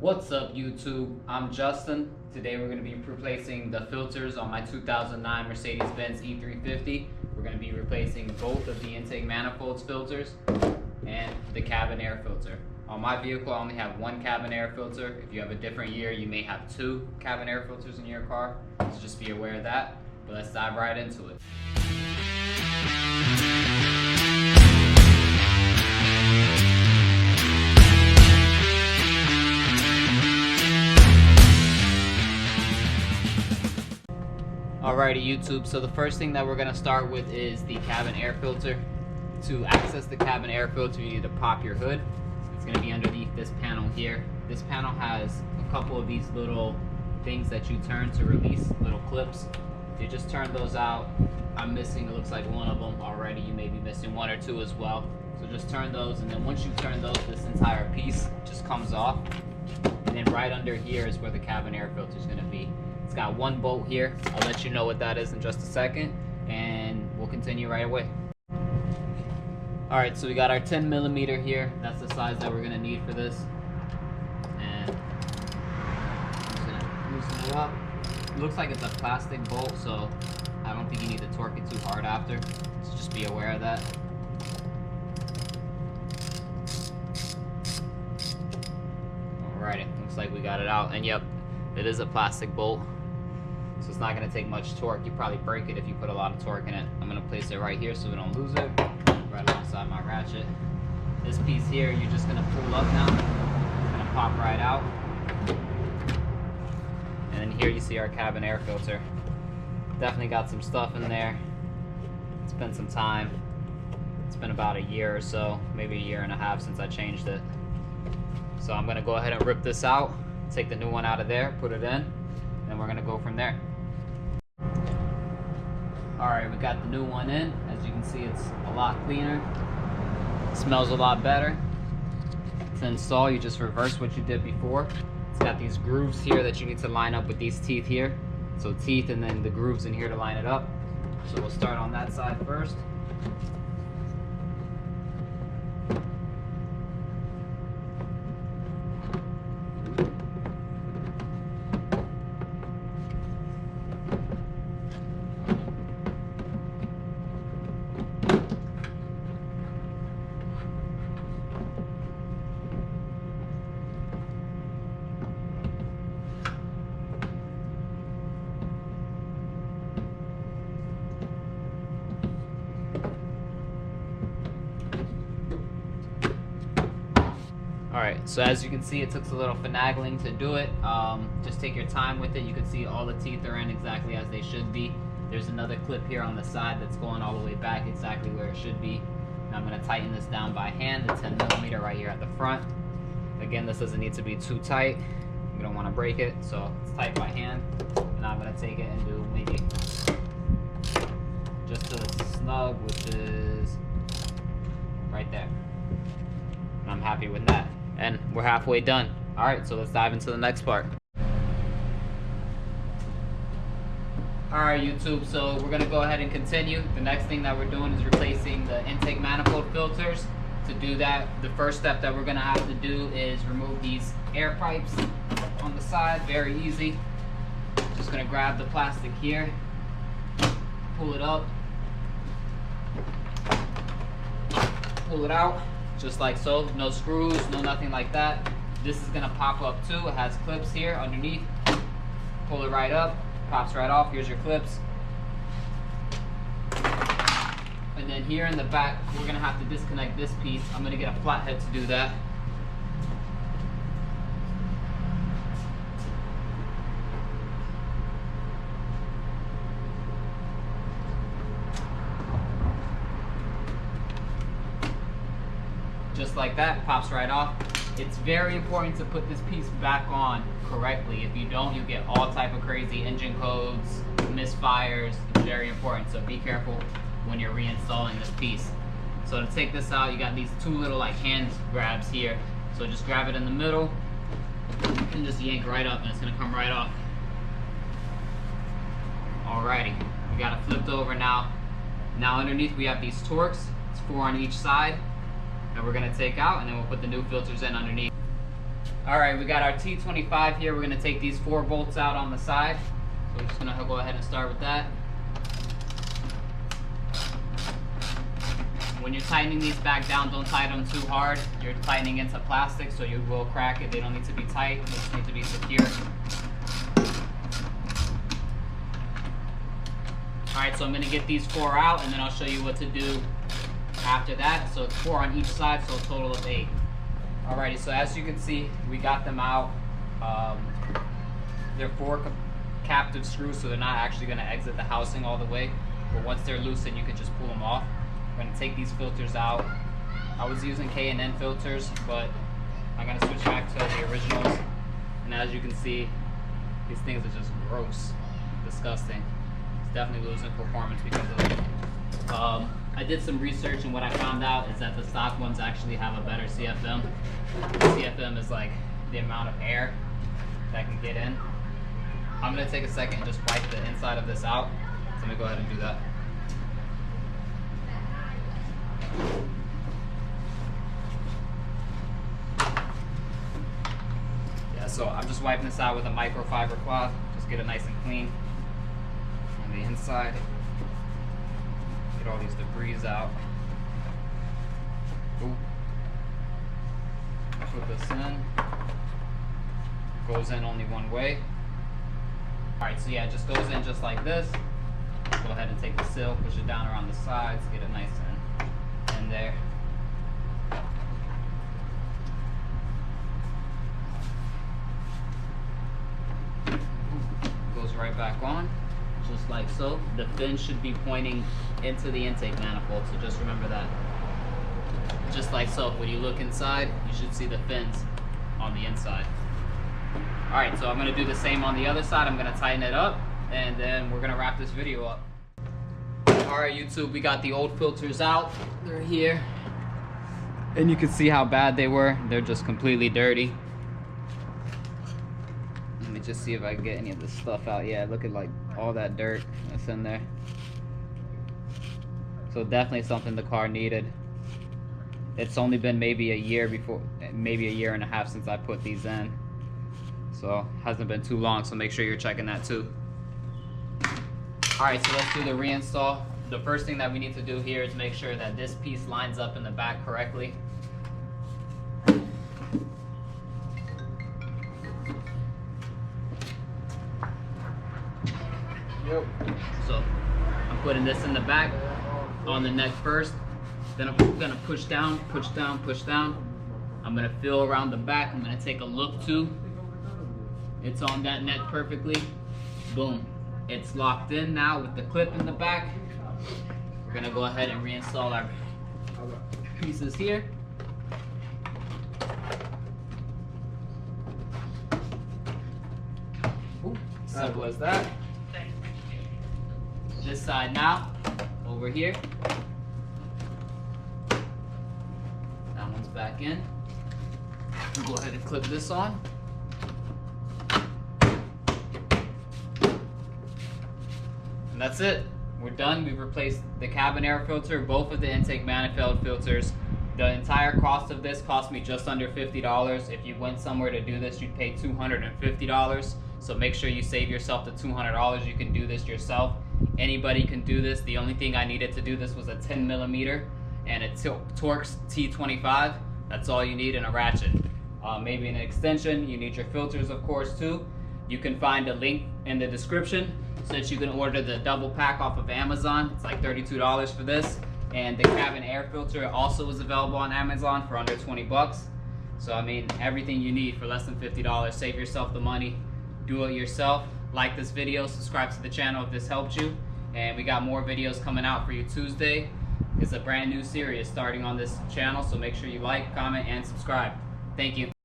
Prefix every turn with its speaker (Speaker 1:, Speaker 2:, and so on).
Speaker 1: What's up YouTube? I'm Justin. Today we're going to be replacing the filters on my 2009 Mercedes Benz E350. We're going to be replacing both of the intake manifolds filters and the cabin air filter. On my vehicle I only have one cabin air filter. If you have a different year you may have two cabin air filters in your car, so just be aware of that. But let's dive right into it. Alrighty YouTube, so the first thing that we're going to start with is the cabin air filter. To access the cabin air filter you need to pop your hood. It's going to be underneath this panel here. This panel has a couple of these little things that you turn to release, little clips. You just turn those out. I'm missing, it looks like one of them already. You may be missing one or two as well. So just turn those, and then once you turn those, this entire piece just comes off. And then right under here is where the cabin air filter is going to be. It's got one bolt here. I'll let you know what that is in just a second, and we'll continue right away. Alright, so we got our 10 millimeter here. That's the size that we're going to need for this. And I'm just going to loosen it up. It looks like it's a plastic bolt, so I don't think you need to torque it too hard after. So just be aware of that. Alright, looks like we got it out. And yep, it is a plastic bolt. So it's not going to take much torque. You probably break it if you put a lot of torque in it. I'm going to place it right here so we don't lose it. Right alongside my ratchet. This piece here, you're just going to pull up now. It's going to pop right out. And then here you see our cabin air filter. Definitely got some stuff in there. It's been some time. It's been about a year or so, maybe a year and a half since I changed it. So I'm going to go ahead and rip this out, take the new one out of there, put it in, and we're going to go from there. Alright, we got the new one in. As you can see, it's a lot cleaner. It smells a lot better. To install, you just reverse what you did before. It's got these grooves here that you need to line up with these teeth here. So teeth and then the grooves in here to line it up. So we'll start on that side first. Alright, so as you can see, it took a little finagling to do it. Just take your time with it. You can see all the teeth are in exactly as they should be. There's another clip here on the side that's going all the way back exactly where it should be. Now I'm going to tighten this down by hand, the 10 millimeter right here at the front. Again, this doesn't need to be too tight. You don't want to break it, so it's tight by hand. Now I'm going to take it and do maybe just till it's snug, which is right there. And I'm happy with that. And we're halfway done. Alright, so let's dive into the next part. Alright YouTube, so we're going to go ahead and continue. The next thing that we're doing is replacing the intake manifold filters. To do that, the first step that we're going to have to do is remove these air pipes on the side. Very easy. Just going to grab the plastic here, pull it up, pull it out. Just like so, no screws, no nothing like that. This is gonna pop up too. It has clips here underneath. Pull it right up, pops right off. Here's your clips. And then here in the back, we're gonna have to disconnect this piece. I'm gonna get a flathead to do that. Just like that, pops right off. It's very important to put this piece back on correctly. If you don't, you get all type of crazy engine codes, misfires. It's very important, so be careful when you're reinstalling this piece. So to take this out, you got these two little like hand grabs here. So just grab it in the middle and just yank right up and it's gonna come right off. Alrighty, we got it flipped over now. Now underneath we have these Torx. It's 4 on each side. That we're gonna take out, and then we'll put the new filters in underneath. All right, we got our T25 here. We're gonna take these 4 bolts out on the side. So we're just gonna go ahead and start with that. When you're tightening these back down, don't tighten them too hard. You're tightening into plastic, so you will crack it. They don't need to be tight, they just need to be secure. All right, so I'm gonna get these 4 out, and then I'll show you what to do after that. So it's 4 on each side, so a total of 8. Alrighty, so as you can see, we got them out. They're 4 captive screws, so they're not actually going to exit the housing all the way. But once they're loosened, you can just pull them off. We're going to take these filters out. I was using K&N filters, but I'm going to switch back to the originals. And as you can see, these things are just gross, disgusting. It's definitely losing performance because of it. I did some research, and what I found out is that the stock ones actually have a better CFM. CFM is like the amount of air that can get in. I'm gonna take a second and just wipe the inside of this out. So let me go ahead and do that. Yeah, so I'm just wiping this out with a microfiber cloth. Just get it nice and clean on the inside. Get all these debris out. Ooh. Put this in. Goes in only one way. Alright, so yeah, it just goes in just like this. Go ahead and take the seal, push it down around the sides, get it nice and in there. Goes right back on. Just like so. The fin should be pointing into the intake manifold, so just remember that. Just like so. When you look inside, you should see the fins on the inside. Alright, so I'm going to do the same on the other side. I'm going to tighten it up, and then we're going to wrap this video up. Alright YouTube, we got the old filters out. They're here. And you can see how bad they were. They're just completely dirty. Let me just see if I can get any of this stuff out. Yeah, look at like all that dirt that's in there. So definitely something the car needed. It's only been maybe a year and a half since I put these in. So hasn't been too long, so make sure you're checking that too. Alright, so let's do the reinstall. The first thing that we need to do here is make sure that this piece lines up in the back correctly. Yep. So I'm putting this in the back on the neck first. Then I'm gonna push down, push down, push down. I'm gonna feel around the back. I'm gonna take a look too. It's on that neck perfectly. Boom. It's locked in now with the clip in the back. We're gonna go ahead and reinstall our pieces here. Ooh, simple as that. This side now, over here. That one's back in. We'll go ahead and clip this on. And that's it. We're done. We've replaced the cabin air filter, both of the intake manifold filters. The entire cost of this cost me just under $50. If you went somewhere to do this, you'd pay $250. So make sure you save yourself the $200. You can do this yourself. Anybody can do this. The only thing I needed to do this was a 10mm and a Torx T25. That's all you need, in a ratchet. Maybe an extension. You need your filters, of course, too. You can find a link in the description so that you can order the double pack off of Amazon. It's like $32 for this. And the cabin air filter also is available on Amazon for under 20 bucks. So I mean, everything you need for less than $50. Save yourself the money. Do it yourself. Like this video, subscribe to the channel if this helped you. And we got more videos coming out for you Tuesday. It's a brand new series starting on this channel, so make sure you like, comment, and subscribe. Thank you.